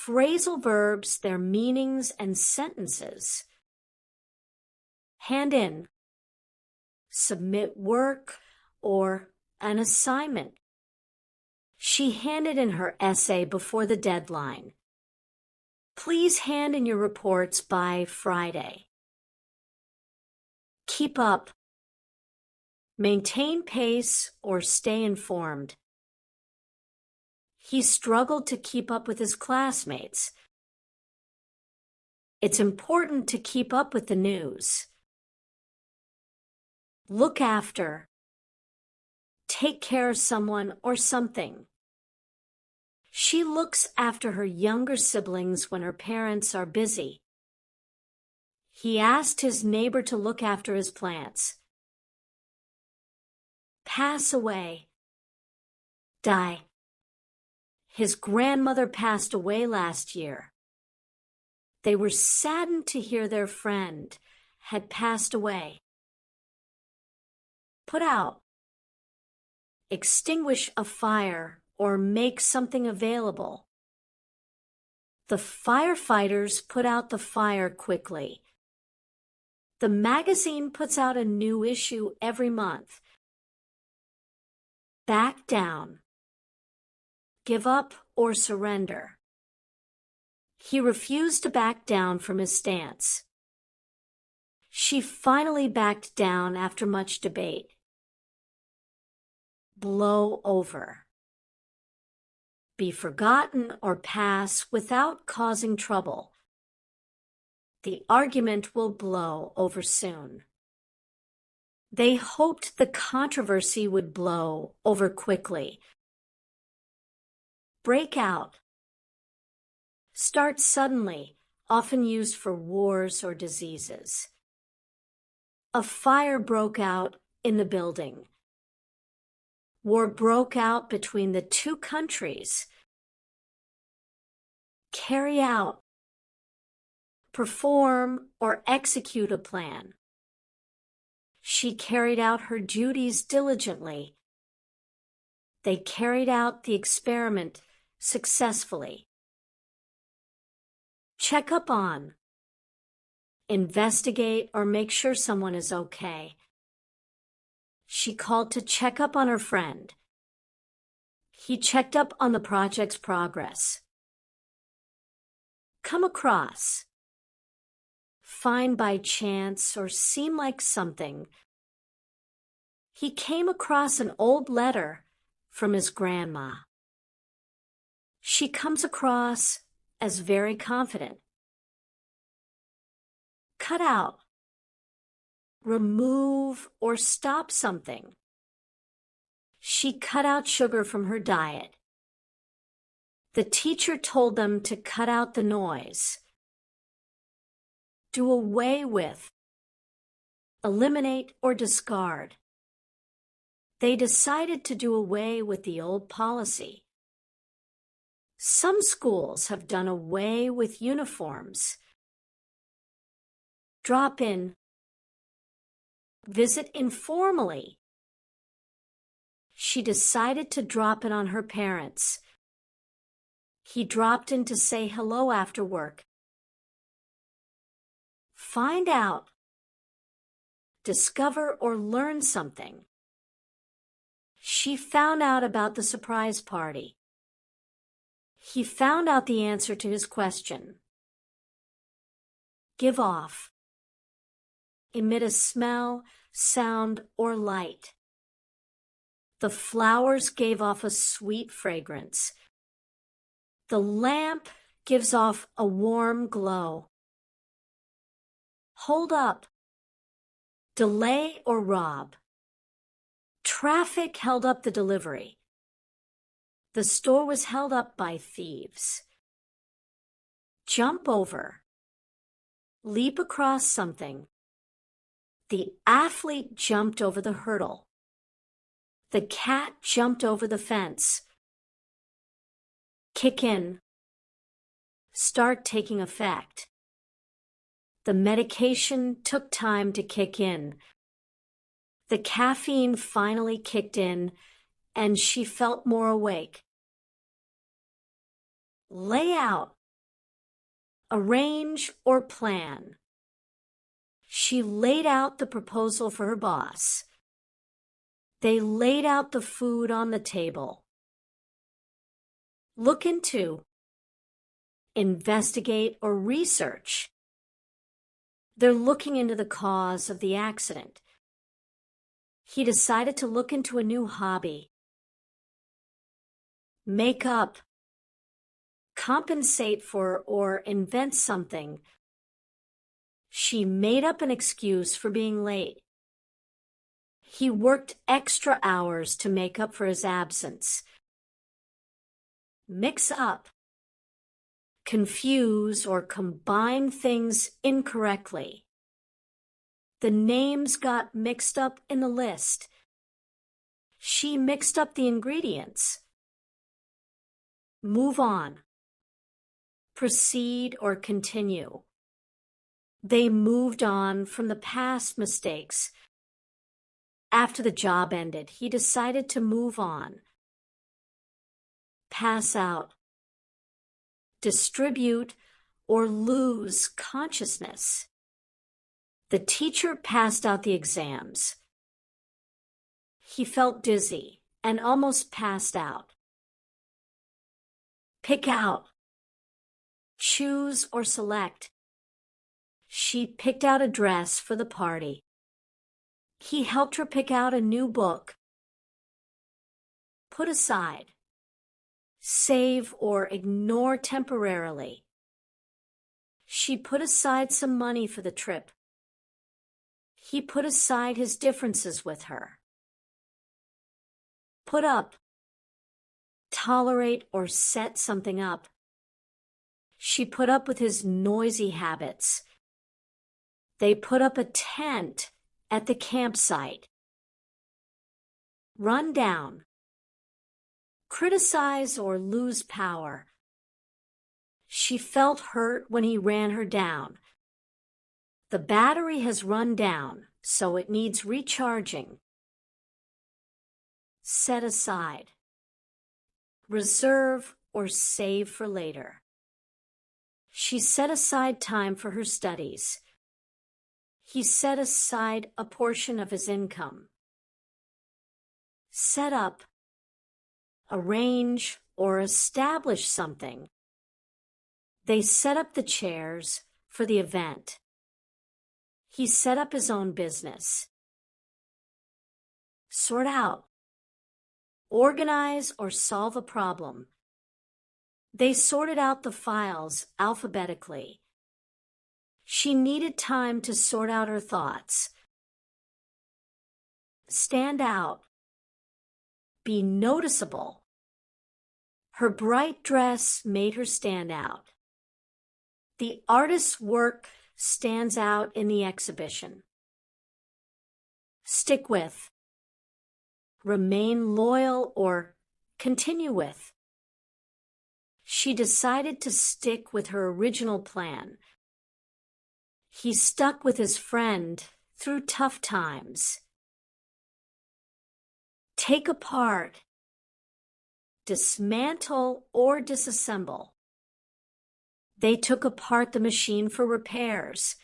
Phrasal verbs, their meanings and sentences. Hand in, submit work or an assignment. She handed in her essay before the deadline. Please hand in your reports by Friday. Keep up. Maintain pace or stay informed. He struggled to keep up with his classmates. It's important to keep up with the news. Look after. Take care of someone or something. She looks after her younger siblings when her parents are busy. He asked his neighbor to look after his plants. Pass away. Die. His grandmother passed away last year. They were saddened to hear their friend had passed away. Put out. Extinguish a fire or make something available. The firefighters put out the fire quickly. The magazine puts out a new issue every month. Back down. Give up or surrender. He refused to back down from his stance. She finally backed down after much debate. Blow over. Be forgotten or pass without causing trouble. The argument will blow over soon. They hoped the controversy would blow over quickly. Break out. Start suddenly, often used for wars or diseases. A fire broke out in the building. War broke out between the two countries. Carry out. Perform or execute a plan. She carried out her duties diligently. They carried out the experiment successfully. Check up on. Investigate or make sure someone is okay. She called to check up on her friend. He checked up on the project's progress. Come across. Find by chance or seem like something. He came across an old letter from his grandma. She comes across as very confident. Cut out. Remove or stop something. She cut out sugar from her diet. The teacher told them to cut out the noise. Do away with. Eliminate or discard. They decided to do away with the old policy. Some schools have done away with uniforms. Drop in. Visit informally. She decided to drop in on her parents. He dropped in to say hello after work. Find out. Discover or learn something. She found out about the surprise party. He found out the answer to his question. Give off. Emit a smell, sound, or light. The flowers gave off a sweet fragrance. The lamp gives off a warm glow. Hold up. Delay or rob. Traffic held up the delivery. The store was held up by thieves. Jump over. Leap across something. The athlete jumped over the hurdle. The cat jumped over the fence. Kick in. Start taking effect. The medication took time to kick in. The caffeine finally kicked in, and she felt more awake. Lay out. arrange or plan. She laid out the proposal for her boss. They laid out the food on the table. Look into, investigate or research. They're looking into the cause of the accident. He decided to look into a new hobby. Make up, compensate for or invent something. She made up an excuse for being late. He worked extra hours to make up for his absence. Mix up, confuse or combine things incorrectly. The names got mixed up in the list. She mixed up the ingredients. Move on. Proceed or continue. They moved on from the past mistakes. After the job ended, he decided to move on. Pass out. Distribute or lose consciousness. The teacher passed out the exams. He felt dizzy and almost passed out. Pick out. Choose or select. She picked out a dress for the party. He helped her pick out a new book. Put aside. Save or ignore temporarily. She put aside some money for the trip. He put aside his differences with her. Put up. Tolerate or set something up. She put up with his noisy habits. They put up a tent at the campsite. Run down. Criticize or lose power. She felt hurt when he ran her down. The battery has run down, so it needs recharging. Set aside. Reserve or save for later. She set aside time for her studies. He set aside a portion of his income. Set up. Arrange or establish something. They set up the chairs for the event. He set up his own business. Sort out. Organize or solve a problem. They sorted out the files alphabetically. She needed time to sort out her thoughts. Stand out. Be noticeable. Her bright dress made her stand out. The artist's work stands out in the exhibition. Stick with. Remain loyal or continue with. She decided to stick with her original plan. He stuck with his friend through tough times. Take apart. Dismantle or disassemble. They took apart the machine for repairs.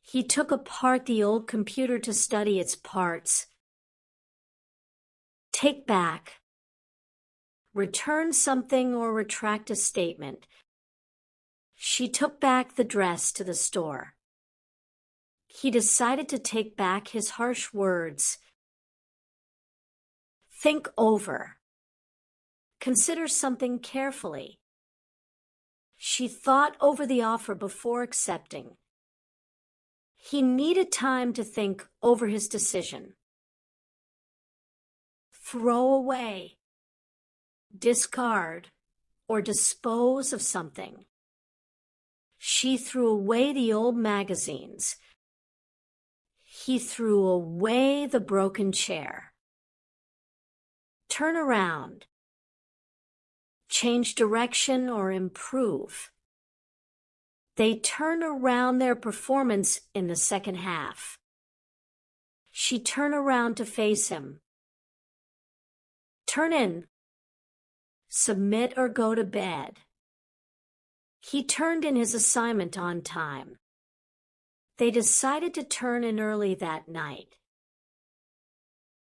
He took apart the old computer to study its parts. Take back. Return something or retract a statement. She took back the dress to the store. He decided to take back his harsh words. Think over. Consider something carefully. She thought over the offer before accepting. He needed time to think over his decision. Throw away, discard, or dispose of something. She threw away the old magazines. He threw away the broken chair. Turn around. Change direction or improve. They turn around their performance in the second half. She turned around to face him. Turn in. Submit or go to bed. He turned in his assignment on time. They decided to turn in early that night.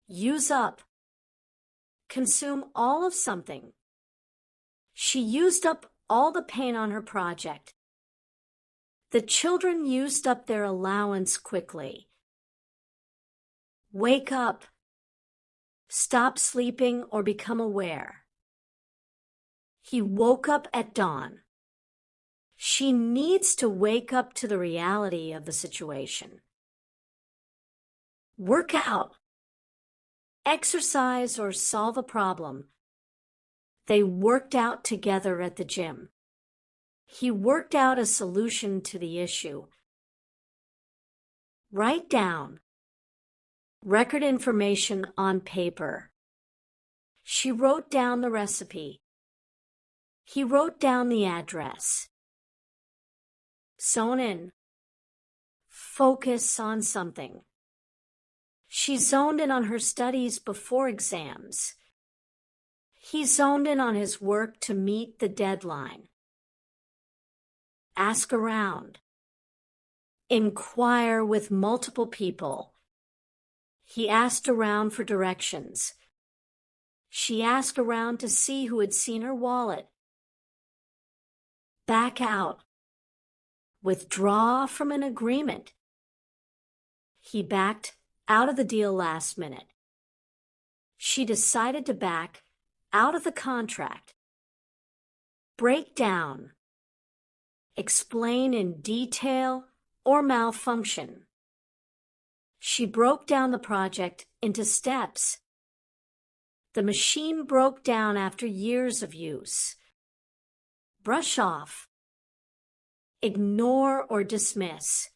Use up. Consume all of something. She used up all the paint on her project. The children used up their allowance quickly. Wake up. Stop sleeping or become aware. He woke up at dawn. She needs to wake up to the reality of the situation. Work out. Exercise or solve a problem. They worked out together at the gym. He worked out a solution to the issue. Write down. Record information on paper. She wrote down the recipe. He wrote down the address. Zone in. Focus on something. She zoned in on her studies before exams. He zoned in on his work to meet the deadline. Ask around. Inquire with multiple people. He asked around for directions. She asked around to see who had seen her wallet. Back out. Withdraw from an agreement. He backed out of the deal last minute. She decided to back out of the contract. Break down. Explain in detail or malfunction. She broke down the project into steps. The machine broke down after years of use. Brush off. Ignore or dismiss.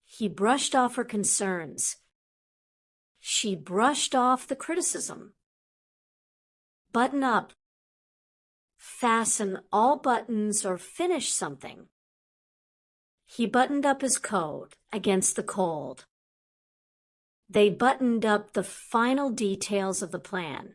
He brushed off her concerns. She brushed off the criticism. Button up. Fasten all buttons or finish something. He buttoned up his coat against the cold. They buttoned up the final details of the plan.